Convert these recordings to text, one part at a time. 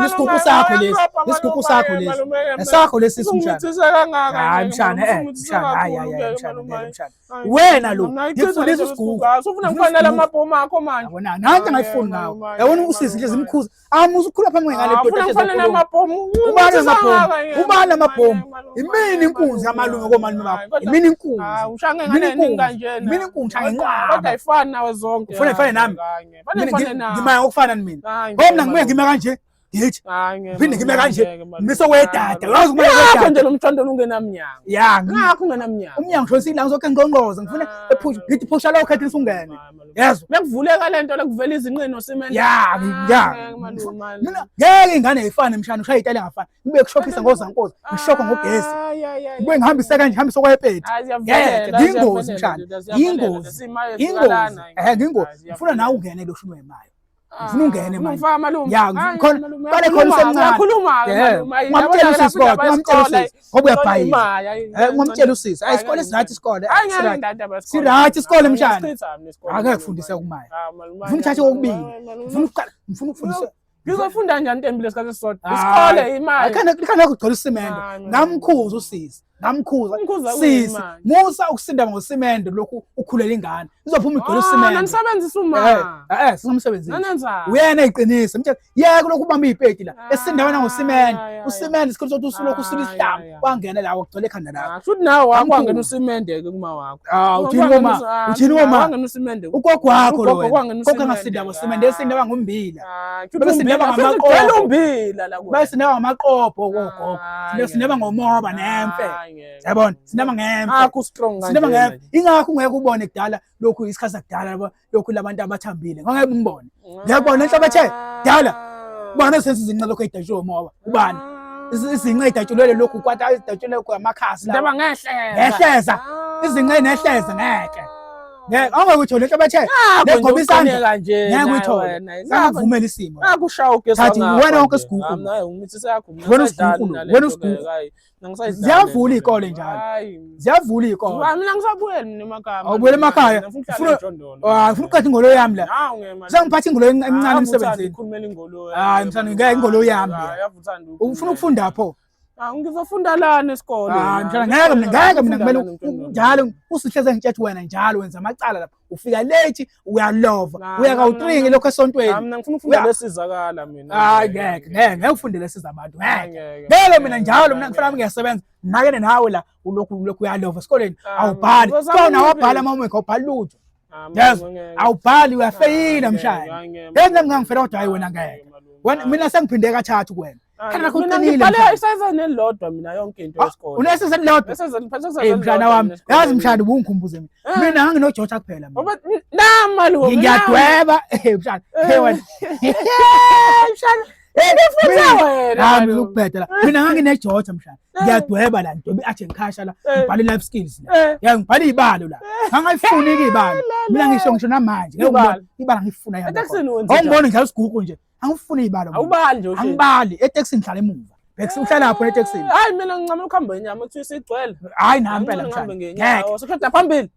Isigugu sakho lesi. Isigugu sakho lesi. Esakho lesi mshana. Hayi mshana mshana hayi mshana. Wena lo ngifundisa isigugu. Ufuna ngifanele amabhomu akho manje. Yabona nanti ngayifuni ngawo. Yabona usisi nje zimkhuza. Musukhula phambi ngale doda esekhuluma. Amabhomu. Ubani amabhomu? Imini inkunzi yamalume komalume bakho. Imini inkunzi. Ushange ngane kanjena. Imini inkunzi ngiqaba. Kodwa ayifani nawe zonke. Ufuna nami. Ngimaya ukufana mina. Ngoba ngime ngime kanje. Yithi. Phinde ngime kanje. Miso wedada. Wazi uma wedada nje lo mthondo ungenamnyango. Ya, ngakho ungenamnyango. Umnyango shonsi la ngizokhe ngqongqoza ngifuna ephusha ngithi phusha la ukhethe usungene. Yezwa. Bekuvuleka lento lekuvela izinqino simende. Ya. Mina ngeke ingane yifane mshana ushaya itali ngafana. Ngibe kushophisa ngozankoza. Ngishokho ngogesi. Kube ngihambisa kanje ngihambisa kwepeti. Ngiyingozi mshana. Yingozi. Ngingozi. Ngifuna nawe ungene lo shunwe emayo. Ufuna ungene manje. Ngifaka malume. Ya, khona bale khona semncane. Uyakhuluma malume. Ngamtshela usisi kodwa, ngamtshela usisi. Ngoba uyabhayisa. Ngamtshela usisi. Hayi isikole sirathi isikole. Sirathi isikole mshana. Ake ngifundise kumaya. Ngifuna uthathe kokubili. Ngifuna ukufundisa. Ngizofunda njani Ntembile isikhathi esisodwa? Isikole imali. Khana kugcwala isimende. Ngamkhuza usisi. Ngamkhuza sisi musa ukusinda ngosimende lokhu ukhulela ingane izophuma igcwele isimende nanisebenzisa uma singamsebenzisi uyena iqinisa mthe yeke lokhu ubamba ipeti la esindawana ngosimende usimende isikhathi sokuthi usulokhu usula isihlambu wangena la wagcwele ekhanda lakho futhi nawe wakwangena usimende ke kuma wakho uthini woma wangena usimende ugogo wakho lo gogo ngasinda ngosimende esindawa ngombila besindawa ngamaqobo umbila la besindawa ngamaqobo gogo besindawa ngomoba nemfe yabona sinema ngemfe akho strong kanje sinema ngemfe ingakho ungeke ubone kudala lokhu isikhathi sakudala lokhu labantu abathambile ngeke umbone ngiyabona enhla bathe dala ubani senze izinqa lokho edashwe umoba ubani izinqa edashulele lokhu kwata edashulele kwamakhasi ndaba ngehleza izinqa nehleza ngeke angekuthi le bathe ngoba isandla kanje ngeke uyithole ngavumela isimo akushaya ugesi wena wonke isigugu hayi ngithi sayakho wena isigugu ziyavula izikole njalo ziyavula izikole mina ngisabuyela mina emakhaya awubuyela emakhaya ufuna uqhatha ingolo yami la sengiphatha ingolo encane emsebenzini hayi msana ngeke ingolo yami ufuna ukufunda pho ngizofunda lana esikole mshana ngeke mina kumele njalo usihleze ngitshethe wena njalo wenza amacala lapha ufika late uyalova uya kawu3 lokho esontweni mina ngifuna ukufunda lesizakala mina hayi ngeke ufundele siza abantu ngeke mina njalo mina ngifuna ngiyasebenza nakene nawe la ulokhu uyalova esikoleni awubhali kona wabhala homework awubhali lutho awubhali uyafeyila mshana yenza ngangifela kodwa hayi wena ngeke mina sengiphinde kathathu kuwena kana kuqinile mina isayizana elilodwa mina yonke into yesikole unesizana elilodwa mshana wami yazi mshana ubungikhumbuze mina nginoJoja kuphela mina namali ngiyadweba mshana wena mshana ngifuna wena hayi ukubhedela mina ngangineJoja mshana ngiyadweba la nto athi ngikhasha la ngibhala life skills la ya ngibhala izibalo la ngangayifuni izibalo mina ngisho namanje ibala ngifuna yana awungiboni njalo isigugu nje angifuni izibalo awubali nje angibali etaxini ngihlala emuva bese uhlala lapho etaxini hayi mina ngincama ukuhamba ngenyama uthi sigcwele hayi nami phela mshana ngeke sokhoda phambili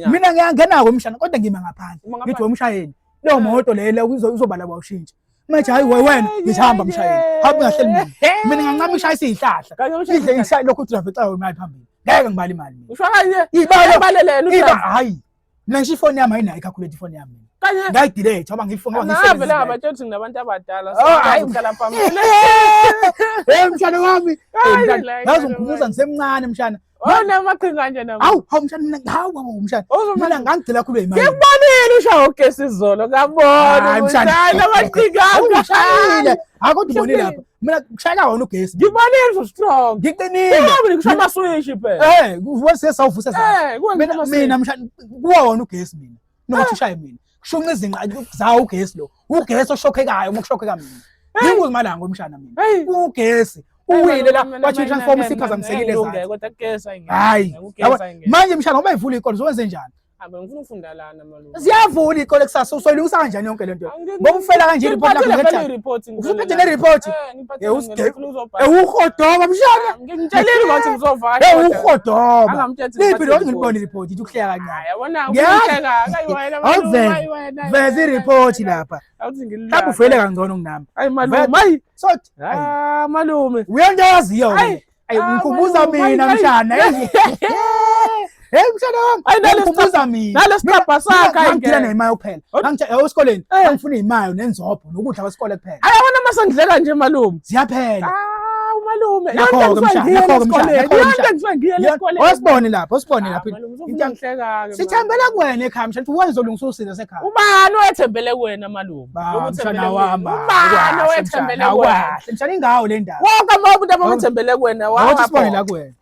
mina ngiyangenako mshana kodwa ngima ngaphandle ngithi wemshayeli leyo moto leyo uzobala bawushintsha manje hayi wena ngihamba mshayeli hayi ngahleli mina ngincama ishayisa izihlahla idle ishaya lokho udrave xa imali phambili ngeke ngibala imali usho kanye ibalo hayi mina ngisho ifoni yami ayinayo calculate ifoni yami ngayidelete ngoba ngifuna ngavele ngabatshothi nginabantu abadala sokuhlala phambili mshana wami yazi ngikhumuza ngisemncane mshana wona amaqhinga nje nami hawu mshana mina ngangicela kube imali ngikubonile ushawo ugesi izolo ngabona mshana amaqhinga ngishayile akodwa ubonile lapha mina kushayela wona ugesi ngibonile so strong ngiqinile mina kushaya amaswish phela wase sawuvusa mina mshana kuwona ugesi mina nokuthi ushaye mina shunqa izinqa zawo ugesi lo ugesi oshokhekayo uma kushokheka mina ngikuzimalanga ngomshana mina ugesi uwile la wathi transform siphazamisekile kodwa ugesi hayi manje mshana ngoba ivula ikolo zowenze njani ngifuna ukufunda lana malume. Siyavula ikole kusasa usoyilungisa kanjani yonke lento? Ngoba ufela kanje report lakho ngethanda. Usuphethe ne report. Uhodoba mshana. Ngitshelile ukuthi ngizovakasha. Uhodoba. Liphi lo ngibona report ithi ukuhleka kancane. Yabona ukuhleka akayiwena veza i-report lapha. Mhlawumbe ufele kangcono kunami. Hayi malume, hayi. Sothi, malume. Uyandaziyo. Hayi ngikhumbuza mina mshana. Hey mshana wami, ngikhumbuza mina. Nalesicabha sakhe ngithina nemali kuphela. Ngangithe esikoleni ngifuna imali nenzopho nokudla kwesikole kuphela. Ayabona masengidleka nje malume. Ziyaphela. Malume. Osibone lapho, Ngihleka-ke. Sithembele kuwena ekhaya mshana, uthi wazolungisa usizo sekhaya. Ubani owethembele kuwena malume? Mshana wami. Ubani owethembele kuwena? Mshana ingawo le ndaba. Wonke abantu abawethembele kuwena wathi sibone la kuwena.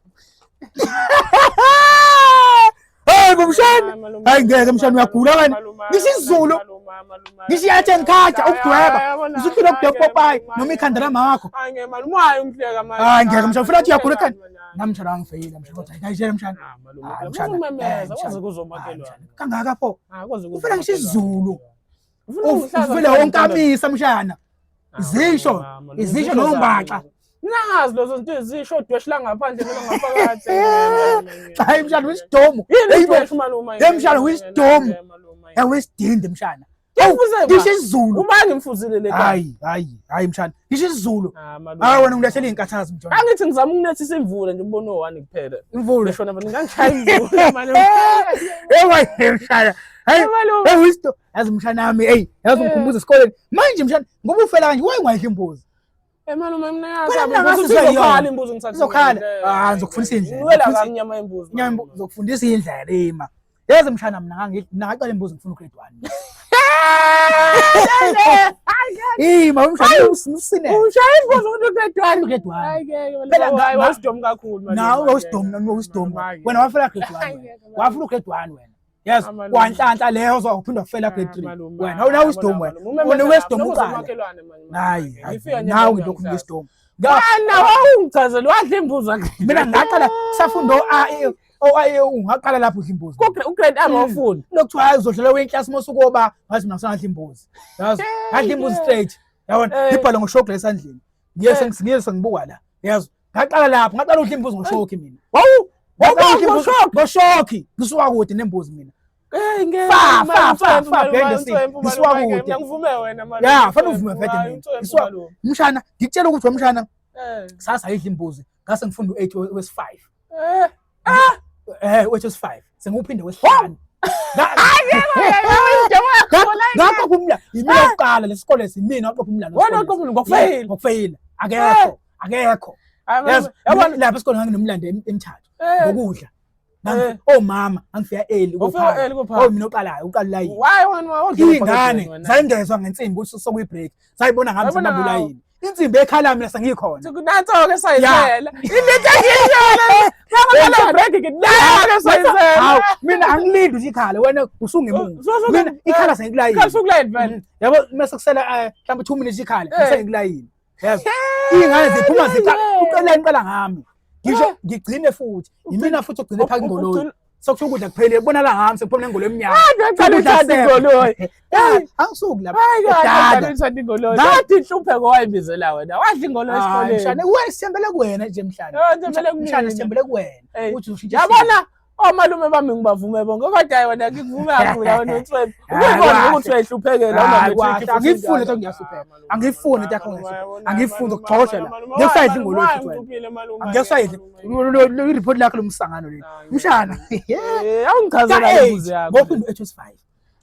Hey mshana, hayi ngeke mshana uyagula wena. Ngisizulu. Ngishiyathi ngikhaja ukudweba. Usuphila ukudweba Popeye noma ikhanda lama wakho. Hayi ngeke malume wayo ngihleka manje. Hayi ngeke mshana ufuna ukuthi uyagula ekhanda. Namtshana angifeyila mshana kodwa ayishele mshana. Malume waze kuzomakelwa. Kangaka pho. Ufuna ngisizulu. Ufuna onkamisa mshana. Izisho nombaxa. Nazi lozo zinto ezisho udweshla ngaphandle noma ngaphakathi. Hayi mshana wesidomo. Hey mshana wesidomo. Wesidinde mshana. Ngisho isiZulu. Ubani ngimfuzile le khaya? Hayi mshana. Ngisho isiZulu. Hayi wena ngilahlela izinkathazi mshana. Angithi ngizama ukunethisa imvula nje ubone owani kuphela. Imvula shona mina ngangishaya imvula malume. Hey mshana. Hayi wisdom. Yazi mshana nami yazi ngikhumbuza esikoleni. Manje mshana ngoba ufela kanje wayengwayihla imbuzi. Malume mina yazi uzokhala imbuzi ngithatha. Uzokhala. Ngizokufundisa indlela. Ngwela kamnyama imbuzi. Ngizokufundisa indlela ema. Yazi mshana mina ngaqala imbuzi ngifuna ugrade 1. Mshana usine. Ushaya imbuzi ugrade 1. Grade 1. Hayi ngeke hayi wasidomu kakhulu malume. Nawe wasidomu. Wena wafela grade 1 wena. Wafuna ugrade 1 wena. Yes, kwanhlanhla leyo uzophinda ufela grade 3. Wena awunawo isidomu wena. Wena wesidomu uqala. Hayi, nawe ngilokhu ngisidomu. Ngana wawungichazela wadla imbuzi wakhe. Mina ngaqala safunda ungaqala lapho udla imbuzi. Ugrade angawufuni. Lokuthiwa uzodlala wenclass mosukoba ngathi mina ngisangadla imbuzi. Yazi, ngadla imbuzi straight. Yabona, ibhala ngoshokla esandleni. Ngiye sengibuka la. Yazi, ngaqala lapho, ngaqala udla imbuzi ngoshokhi mina. Ngoshokhi, ngisuka kude nembuzi mina. Ngisuka kude. Ngivume wena manje. Ya, fanele uvume vele mina. Mshana, ngikutshela ukuthi wemshana. Sasa ayidla imbuzi. Ngase ngifunda u8 wes5. wes5. Sengiuphinde wes5. Ngapha kumla, imina uqala lesikole simina waqopha umlando. Wena waqopha umlando ngokufeyila. Akekho. Yabona lapha esikoleni nganginomlando emithathu ngokudla. Omama angifika early kopha. Mina oqalayo uqala layini. Why wena ingane zayingezwa ngensimbi ukuthi sokuyibreak. Sayibona ngami sinabulayini. Insimbi ekhala mina sengikhona. Kunathoke sayizela. Into engiyishela. Ngakho break ngidlala sayizela. Hawu mina angilindi ukuthi ikhala wena usungemungu. Mina ikhala sengikulayini. Khala sukulayini vele. Yabo mase kusela mhlawumbe 2 minutes ikhala sengikulayini. Yazi. Ingane ziphuma ziqala ngami. Ngisho ngigcine futhi. Yimina futhi ogcine phaka ingoloni. Sokusho ukudla kuphele bona la ngami sekuphuma nengolo eminyaka. Ngicela uthanda ingoloni. Angisuki lapha. Hayi uthanda ingoloni. Ngathi inhlupheko wayibizela wena. Wadla ingoloni esikoleni. Mshana wesithembele kuwena nje mhlana. Mshana sithembele kuwena. Uthi ushintshe. Yabona omalume bami ngibavume bonke kodwa hayi wena ngikuvume kakhulu wena uThwebo. Ukubona ukuthi uyahluphekela noma ngithi angifuni ukuthi ngiyahlupheka. Angifuni ukuthi yakho angifuni ukuxoxa la. Ngesayidla ingoloni futhi wena. Ngesayidla i-report lakho lomsangano leli. Mshana. Awungichazela imbuzi yakho. Ngophinde u8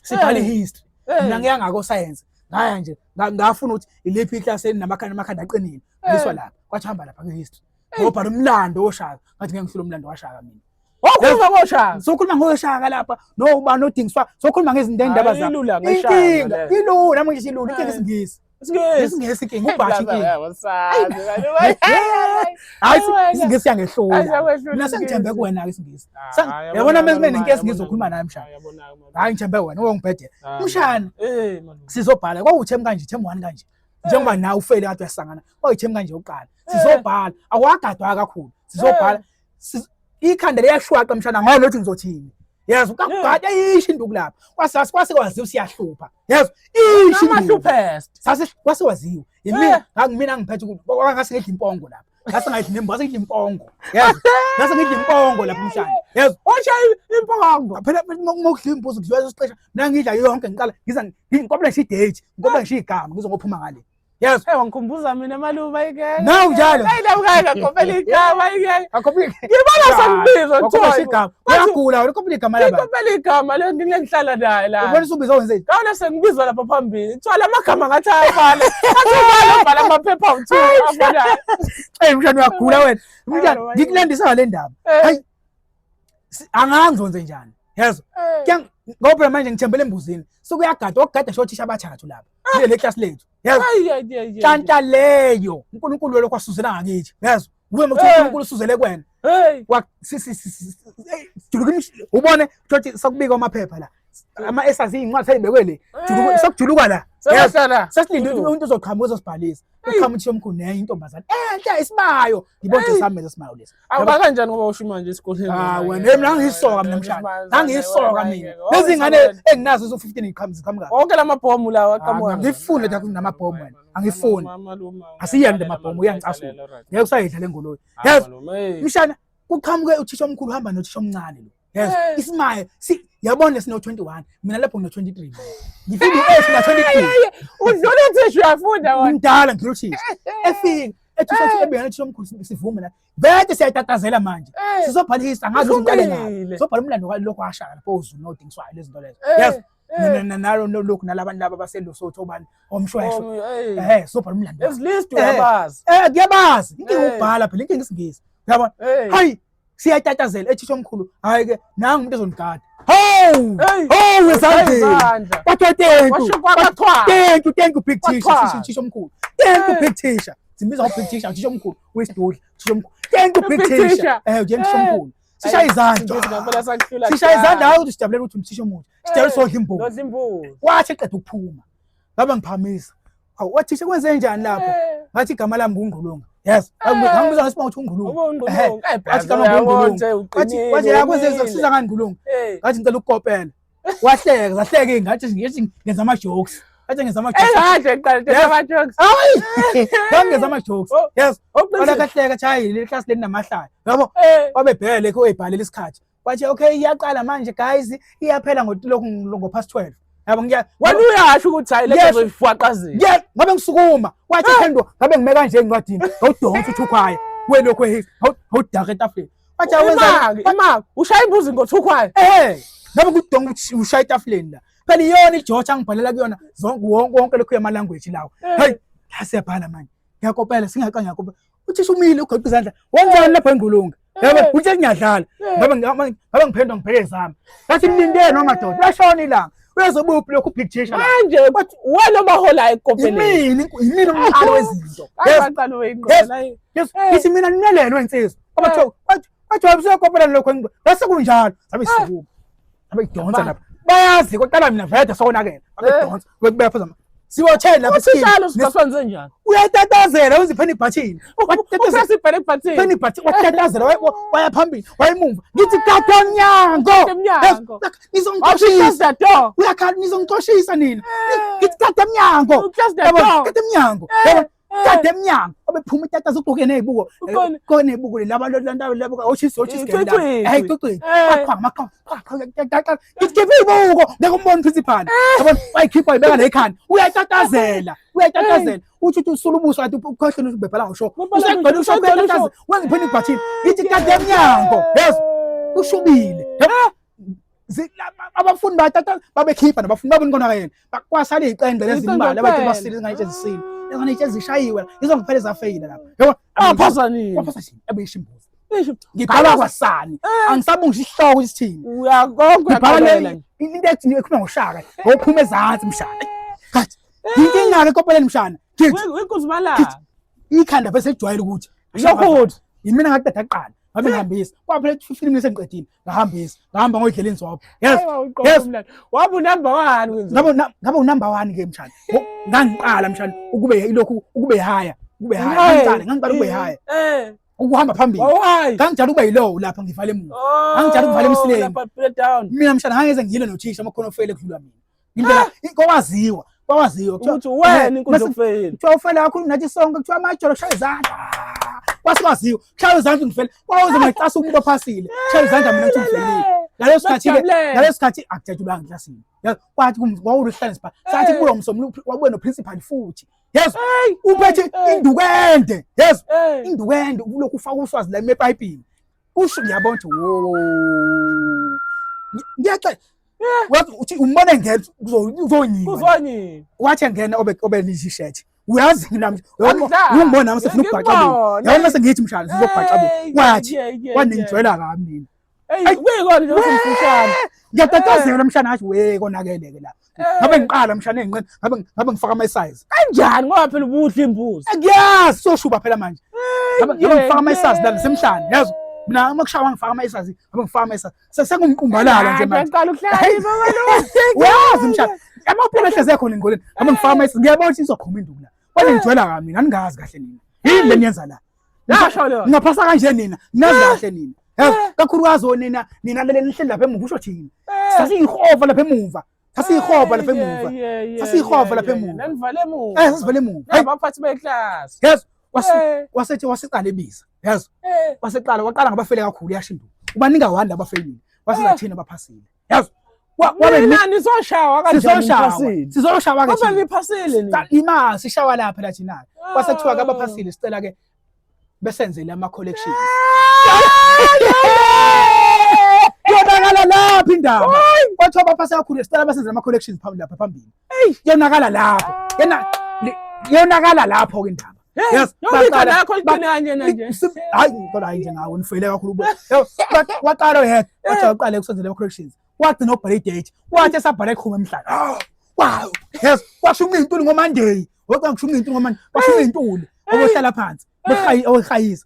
sibhala history. Mina ngiyangako science. Ngaya nje ngafuna ukuthi ilephi iclass enamakhanda aqinile. Ngiswa lapha. Kwathamba lapha ngehistory. Ngobhala umlando woshaka. Ngathi ngeke ngihlule umlando washaka mina. Wakhuluma ngoshaka. Sokhuluma ngoshaka lapha noba nodingiswa sokhuluma ngezinto endaba zakhe. Ilula ngeshaka. Ilula manje silula into ngesingisi. Isingisi inkinga ubhashi inkinga. Hayi isingisi yangehlula. Mina sengithembe kuwena ke isingisi. Yabona mase nenkinga ngizokhuluma naye mshana. Hayi ngithembe wena ungibhede. Mshana. Sizobhala kwawuthemu kanje themu 1 kanje. Njengoba nawe ufele kade uyasangana. Kwawuthemu kanje uqala. Sizobhala. Awagadwa kakhulu. Sizobhala. Ikhanda liyashwaqa mshana ngawo nothi ngizothini. Yes, ukagada ishi induku lapha. Kwase kwaziwa siyahlupha. Yes, ishi amahluphest. Sase kwase kwaziwa. Mina ngiphethe ukuthi ngase ngidla impongo lapha. Ngase ngidla nembo, ngase ngidla impongo. Yes. Ngase ngidla impongo lapha umshana. Yes. Osha impongo. Phela ngokudla imbuzi kudliwa isixesha. Mina ngidla yonke ngiqala ngikopela ngisho idate, ngikopela ngisho igama ngizophuma ngale. Yes. Wangikhumbuza mina malume ayike. Nawu njalo. Ayidabukanga ngikopela igama ayike. Ngibona sengibizwa Thoyi. Uyagula ukopela igama lapha. Ngikopela igama le ngihlala naye la. Ubona usubiza wenzeni? Kawona sengibizwa lapha phambili. Kuthiwa amagama ngathi ayafana. Athi ubhala amaphepha awuthi afanayo. Mshana uyagula wena. Mshana ngikulandisa ngale ndaba. Hayi. Angangizonze njani. Yes. Ngoba manje ngithembele embuzini. Sokuyagada okugada shothisha abathathu lapha. Le class lethu. Yes. Tshanta leyo. uNkulunkulu lo kwasuzela ngakithi. Yes. Ube uNkulunkulu usuzele kwena. Hey. Ubone ukuthi sakubika amaphepha la. Ama-essays incwadi sayibekwe le. Sokujuluka la. Sesilinde ukuthi umuntu uzoqhamuka uzosibhalisa. Uqhamuka uthisha omkhulu nenye intombazane. Enhle isibayo. Ngibona sami lesimayo lesi. Awuba kanjani ngoba usho manje esikoleni? Wena mina ngiyisoka mina mshana. Ngiyisoka mina. Lezi ngane enginazo zo 15 iqhamuka. Wonke lamabhomu lawa aqhamuka. Ngifune ukuthi namabhomu wena. Angifuni. Asiyende amabhomu uyangicasula. Ngeke usayidla lengoloyi. Yes. Mshana kuqhamuke uthisha omkhulu uhamba nothisha omncane lo. Yes. Isimayo yabona sino 21 mina lapho ngino 23 ngifika u8 na 23 udlula uthisha uyafunda wena ngidala ngiluthisha efika ethisha ebeyana ethisha omkhulu sivume la vete siyayitatazela manje sizobhalisa ngazi uqale ngayo sobhala umlando kwalokho ashaka lapho uzulu nodingiswayo lezi zinto lezo. Yes. Nalo lokhu nalabantu laba baselo sotho bani omshweshwe sobhala umlando at least uyabazi ngiyabazi ngikubhala phela inkinga isingisi yabona hayi siyayitatazela ethisha omkhulu hayi ke nanga umuntu ezongigada. Wezandla. Thank you big teacher. Thisha omkhulu. Thank you big teacher. Simbiza big teacher thisha omkhulu. Wesidudla thisha omkhulu. Thank you big teacher. Thisha omkhulu. Sishaya izandla. Sishaya izandla hayi ukuthi sijabulela ukuthi umthisha omuhle. Sijabule sodla imbuzi. Wathi eqeda ukuphuma. Ngaba ngiphamisa. Hawu wathisha kwenze njani lapho? Ngathi igama lami nguNgqulunga. Yes. Angibizwa ngesibongo ukuthi uNgqulunga. Athi igama nguNgqulunga. Wathi yakwenze kusiza ngani uNgqulunga? Ngathi ngicela ukukopela. Wahleka zahleka ngathi ngenza ama jokes. Ngathi ngenza ama jokes. Ngathi ngiqala ama jokes. Ngenza ama jokes. Yes. Wala kahleka chayi le class leni namahlaya. Yabo? Wabebhele ko ebhalela isikhathi. Wathi okay iyaqala manje guys iyaphela ngo past 12. Yabo wena uyasho ukuthi hayi lento zoyifwaqazela. Yeah, ngabe ngisukuma. Wathi phendo ngabe ngime kanje encwadini. Awudonsa uthukhwaya. Welokho awudaka etafeni. Wathi awenza imali ushaya imbuzi ngothukhwaya. Ngabe kudonga ukuthi ushaya etafuleni la. Phela iyona iJoja ngibhalela kuyona zonke wonke lokho yama language lawo. Hey, asiyabhala manje. Ngiyakopela singaqanga ngiyakopela. Uthisha umile ugoqa izandla. Wenzani lapha eNgqulunga? Yabo uthi ngiyadlala. Ngabe ngiphendwa ngibheke zami. Ngathi nilindele noma madoda. Lashona ilanga. Uyazobuphi lokho picture manje wena mahola ekopeleni. Yini umqalo wezinto. Ayaqala weyinqola. Yes. Ithi mina ninelelo wensizwa. Abatho bathi wabusakopela lokho bese kunjalo. Sabe sivuka. Abe idonsa lapha. Bayazi koqala mina vele sonakela. Abe idonsa. Wekubeka phezulu. Siwotshela lapha sishalo sibasenze njani? Uyatatazela uziphenni ibhathini. Usasibhele ibhathini. Phenni ibhathini watatazela waya phambili wayimumva. Ngithi gada emnyango. Nizongixoshisa. Uyakhala nizongixoshisa nina. Ngithi gada emnyango. Gada emnyango. Gada emnyango. Obephuma itataza ugqoke nezibuko. Kone nezibuko laba oshisa hey tuqi. Makha. Ngithi ibuko ngekumbona principal. Yabona wayikhipha ibeka la ekhanda. Uyatatazela. Uthi usulubuso athi ukhohlwe ubebhala ngisho. Usengqela usho kuyatataza. Wengiphenni ibhathini. Ngithi gada emnyango. Yes. Ushubile. Abafundi batata babekhipha nabafundi babona kona yena. Bakwasala iqende lezimbali abathi basile ngayitshe zisile. Ngayitshe zishayiwe izongiphele zafeyila lapha. Yabo aphasa nini? Waphasa shini? Abeyisha imbuzi. Ngibhala kwasani. Angisabungisa isihloko isithini. Uyakonke ngibhala into ethi nikhuluma ngoshaka. Ngophuma ezantsi mshana. Kathi inkinga ke kopeleni mshana. Wenkuzimala. Ikhanda bese ejwayele ukuthi. Shokhuthi. Yimina ngaqeda kuqala. Ngabe ngihambisa. Kwaphela 15 minutes engiqedile. Ngahambisa. Ngahamba ngoyidlela inzwapho. Yes. Wabu number 1. Ngabe unumber 1 ke mshana. Ngangiqala mshana ukube ilokhu ukube haya. Ngiqala ube haya. ukuhamba phambili ngangijala ukuba yilow lapha ngivale emuva angijala ukuvale emsileni mina mshana ngangeze ngiyile nothisha amakhono ofeyile kudlula mina ngindlela kwaziwa ukuthi wena inkundla yokufeyila kuthiwa ufeyile kakhulu nathi sonke kuthiwa amajolo shaya izandla kwaziwa shaya izandla ngifeyile kwaze macasa umuntu ophasile shaya izandla mina ngithi ngifeyilile ngaleso sikhathi akujatshulanga eklasini kwathi kwawuruhlane sipha sathi kulo msomlu wabuye no principal futhi yes uphethe indukende yes indukende ulokhu ufaka uswazi la epipini usho ngiyabona ukuthi wo ngiyaxa uthi umbone ngene uzonyini wathi ngene obe lishishethi uyazi nami uyangibona nami sefuna ukubhaxa bo yabona mase ngithi mshana sizobhaxa bo wathi waningijwayela kabi mina kuyikona nje usimfushane ngiyatatazela mshana athi we konakeleke la ngabe ngiqala mshana enqene ngabe ngifaka ama size kanjani ngoba phela ubuhle imbuzi ngiyazi soshuba phela manje ngabe ngifaka ama size la semhlanje yazi mina uma kushawa ngifaka ama size ngabe ngifaka ama size sengumqumbalala nje manje ngicala ukuhlala baba yazi mshana amaphela ehleze khona engoleni ngabe ngifaka ama size ngiyabona ukuthi izoqhuma induku la wena ngijwayela kabi mina aningazi kahle nina yini leniyenza la ngaphasa kanje nina nazi kahle nina kakhulukazi nina lele nihleli lapha emuva usho thina sasiyihova lapha emuva sasiyihova lapha emuva sasiyihova lapha emuva nanivale emuva sasivale emuva abaphathi beclass yes wasethi wasiqala ebiza yes waqala ngabafele kakhulu yashindu ubaninga wanda abafeyini wasiza thina abaphasile yes wabe nani soshawa kanjani sizoshawa ke ngoba niphasile ni ima sishawa lapha la thina kwasethiwa ke abaphasile sicela ke besenzele ama collections yonakala lapha indaba kwathiwa baphasa kakhulu sicela besenzele ama collections phambili yonakala lapho yonakala lapho ke indaba yes baqala yakho iqinanye nje hayi kodwa nje ngawo nifeyile kakhulu bo waqala yena wathi uqale ukusenzele ama collections wathi no birthday date wathi esabhala ikhuma emhlanje wow yes washunga intuli ngoMonday wakushunga intuli ngoMonday washunga intuli obohlala phansi okhayisa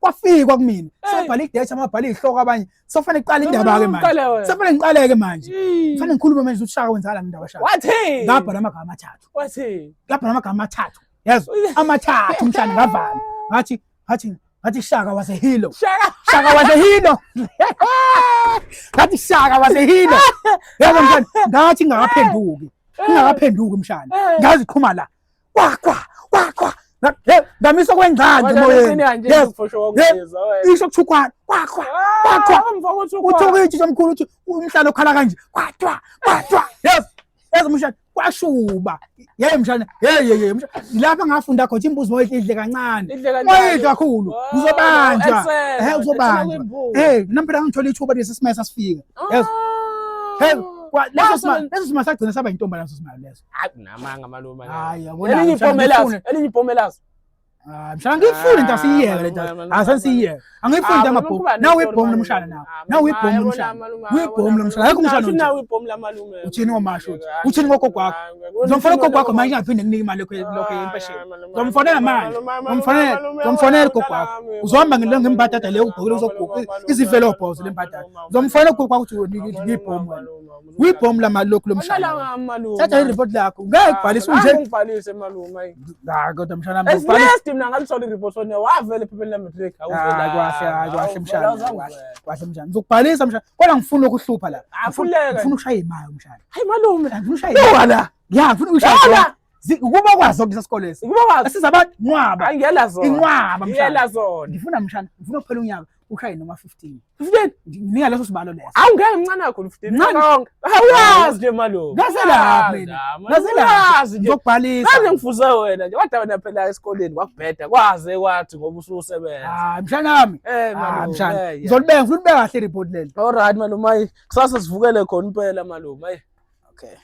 kwafikwa kumina sobhala idate amabhala ihloko abanye sofanele iqala indaba ke manje sofanele ngiqaleke manje kufanele ngikhulume manje ukuthi Shaka wenzala indaba Shaka wathi ngabhala amagama amathathu wathi ngabhala amagama amathathu yes amathathu mshana ngavala ngathi Shaka was a hero Shaka was a hero ngathi Shaka was a hero yabo mshana ngathi ngingakaphenduki mshana ngaziqhuma la kwa ngamiswa kwengqangi moyeni yes isho kuthukwana uthokithi somkhulu uthi umhlalo okhala kanje kwatwa yes mshana kwashuba mshana mshana lapha ngafunda khona imbuzi moyidle kancane moyidle kakhulu uzobanjwa uzobanjwa nampela ngithola ithuba lesi simese sifika yes leso simase sagcina saba intombi leso simali leso namanga malume hayi elinye iphomelazo mshana ngifuna into asiyiyeke le nto asensiyiyeke angifuni into amabhomu nawe ibhomu lomshana nawe ibhomu lomshana uyibhomu lomshana akho umshana nawe ibhomu lamalume uthini ngomasho uthini ngokho kwakho ngizomfonela gogo wakho manje ngaphinde nginike imali lokho yempesheni ngomfonela manje ngomfonela gogo wakho uzohamba ngembadada leyo ubhokile uzoguqa izivelopho lempadada ngomfonela gogo wakho uthi ngibhomu wena uyibhomu lamalokho lomshana thatha ireport lakho ngeke kubhalisa unje ngibhalise malume kodwa mshana mina ngalithola ireport one wavele ephepheni lamatrick kahle mshana ngizokubhalisa mshana kodwa ngifuna ukuhlupha la ngifuna ushaya imali mshana hayi malume ngifuna ushaya la ngifuna ushaya ukuba kwazi ukuthi isikole lesi ukuba kwazi sizabantu nqwaba angiyela zona inqwaba ngiyela zona ngifuna mshana ngifuna ukuphela unyaka ushaye noma 15 nginika leso sibalo leso awungeke mncane kakhulu 15 konke awuyazi nje malume ngaselapha mina ngaselapha ngizokubhalisa manje ngifuze wena nje kodwa wena phela esikoleni kwakubheda kwaze kwathi ngoba ususebenza mshana wami mshana ngizolibeka ngifuna ubeka kahle report leli alright malume kusasa sivukele khona impela malume okay